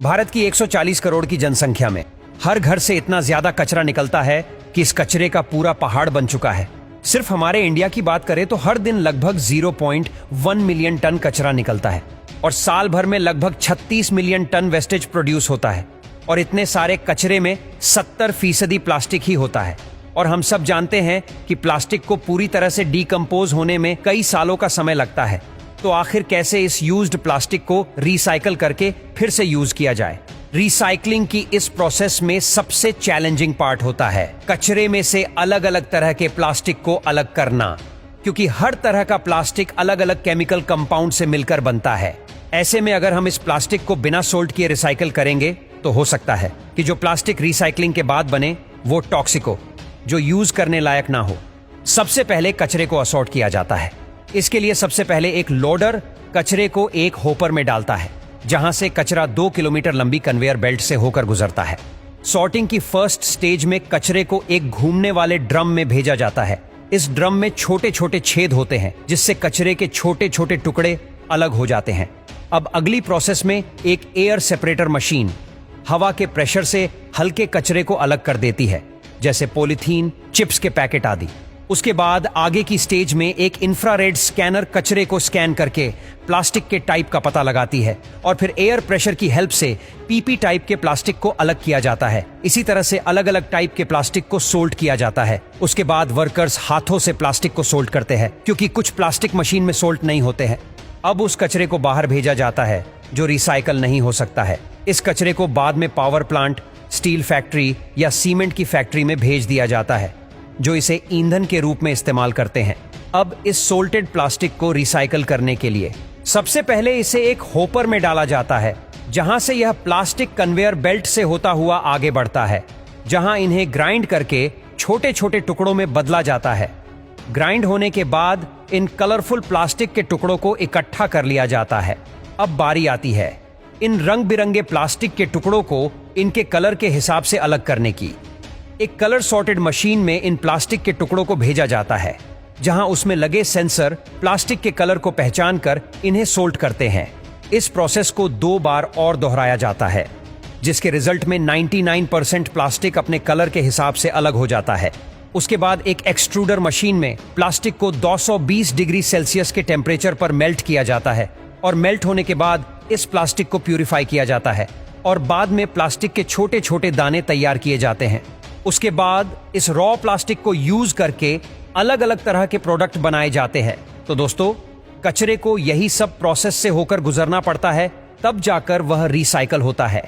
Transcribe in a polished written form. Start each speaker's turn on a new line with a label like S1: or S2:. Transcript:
S1: भारत की 140 करोड़ की जनसंख्या में हर घर से इतना ज्यादा कचरा निकलता है कि इस कचरे का पूरा पहाड़ बन चुका है। सिर्फ हमारे इंडिया की बात करें तो हर दिन लगभग 0.1 मिलियन टन कचरा निकलता है और साल भर में लगभग 36 मिलियन टन वेस्टेज प्रोड्यूस होता है और इतने सारे कचरे में 70% प्लास्टिक ही होता है। और हम सब जानते हैं कि प्लास्टिक को पूरी तरह से डीकंपोज होने में कई सालों का समय लगता है। तो आखिर कैसे इस यूज्ड प्लास्टिक को रिसाइकल करके फिर से यूज किया जाए? रिसाइकलिंग की इस प्रोसेस में सबसे चैलेंजिंग पार्ट होता है कचरे में से अलग अलग तरह के प्लास्टिक को अलग करना, क्योंकि हर तरह का प्लास्टिक अलग अलग केमिकल कंपाउंड से मिलकर बनता है। ऐसे में अगर हम इस प्लास्टिक को बिना सोल्ट किए रिसाइकल करेंगे तो हो सकता है कि जो प्लास्टिक रिसाइकलिंग के बाद बने वो टॉक्सिक हो, जो यूज करने लायक ना हो। सबसे पहले कचरे को असॉर्ट किया जाता है। इसके लिए सबसे पहले एक लोडर कचरे को एक होपर में डालता है, जहां से कचरा 2 किलोमीटर लंबी कन्वेयर बेल्ट से होकर गुजरता है। सॉर्टिंग की फर्स्ट स्टेज में कचरे को एक घूमने वाले ड्रम में भेजा जाता है। इस ड्रम में छोटे छोटे छेद होते हैं जिससे कचरे के छोटे छोटे टुकड़े अलग हो जाते हैं। अब अगली प्रोसेस में एक एयर सेपरेटर मशीन हवा के प्रेशर से हल्के कचरे को अलग कर देती है, जैसे पॉलीथीन, चिप्स के पैकेट आदि। उसके बाद आगे की स्टेज में एक इंफ्रारेड स्कैनर कचरे को स्कैन करके प्लास्टिक के टाइप का पता लगाती है और फिर एयर प्रेशर की हेल्प से पीपी टाइप के प्लास्टिक को अलग किया जाता है। इसी तरह से अलग अलग टाइप के प्लास्टिक को सोल्ट किया जाता है। उसके बाद वर्कर्स हाथों से प्लास्टिक को सोल्ट करते हैं, क्योंकि कुछ प्लास्टिक मशीन में सोल्ट नहीं होते हैं। अब उस कचरे को बाहर भेजा जाता है जो रिसाइकल नहीं हो सकता है। इस कचरे को बाद में पावर प्लांट, स्टील फैक्ट्री या सीमेंट की फैक्ट्री में भेज दिया जाता है, जो इसे ईंधन के रूप में इस्तेमाल करते हैं। अब इस सोल्टेड प्लास्टिक को रिसाइकल करने के लिए सबसे पहले इसे एक होपर में डाला जाता है, जहां से यह प्लास्टिक कन्वेयर बेल्ट से होता हुआ आगे बढ़ता है, जहां इन्हें ग्राइंड करके छोटे छोटे टुकड़ों में बदला जाता है। ग्राइंड होने के बाद इन कलरफुल प्लास्टिक के टुकड़ों को इकट्ठा कर लिया जाता है। अब बारी आती है इन रंग बिरंगे प्लास्टिक के टुकड़ों को इनके कलर के हिसाब से अलग करने की। एक कलर सॉर्टेड मशीन में इन प्लास्टिक के टुकड़ों को भेजा जाता है, जहां उसमें लगे सेंसर प्लास्टिक के कलर को पहचान कर इन्हें सोल्ट करते हैं। इस प्रोसेस को 2 बार और दोहराया जाता है, जिसके रिजल्ट में 99% प्लास्टिक अपने कलर के हिसाब से अलग हो जाता है। उसके बाद एक एक्सट्रूडर मशीन में प्लास्टिक को 220 डिग्री सेल्सियस के टेम्परेचर पर मेल्ट किया जाता है और मेल्ट होने के बाद इस प्लास्टिक को प्यूरिफाई किया जाता है और बाद में प्लास्टिक के छोटे छोटे दाने तैयार किए जाते हैं। उसके बाद इस रॉ प्लास्टिक को यूज करके अलग अलग तरह के प्रोडक्ट बनाए जाते हैं। तो दोस्तों, कचरे को यही सब प्रोसेस से होकर गुजरना पड़ता है, तब जाकर वह रिसाइकल होता है।